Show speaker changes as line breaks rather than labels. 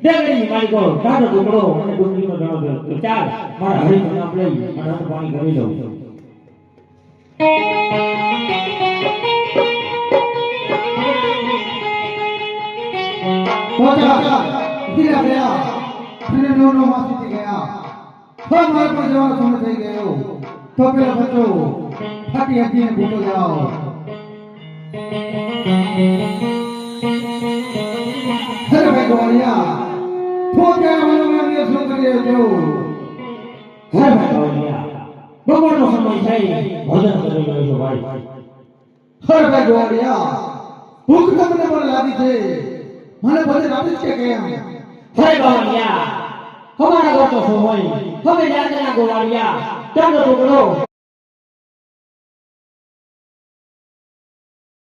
દેવની માલિકો કાઢો ટુકડો અને ડુંગળીનો ઘણો દો તો ચાલ મારા હરીનું નામ લઈ અને હું પાણી કરી લઉં
કોટા ધીરા ગયા અને નોનો માસી ગયા હો માર પર જવાનો સમય થઈ ગયો તો પેલા બચ્ચો ફાટી હટીને ભૂલો જાઓ અરે ભાઈ ગોળિયા તો ક્યાં મને શું કરી રહ્યો
હે ભાઈ બપોરનો સમય થઈ ભોજન કરી રહ્યો છો ભાઈ
અરે ભાઈ ગોળિયા ભૂખ તમને પણ લાગી છે મને ભોજન આપી છે કેમ
હે ગોળિયા હમારા ગોતો સમય હવે જાતના ગોળિયા ચાલો ટુકડો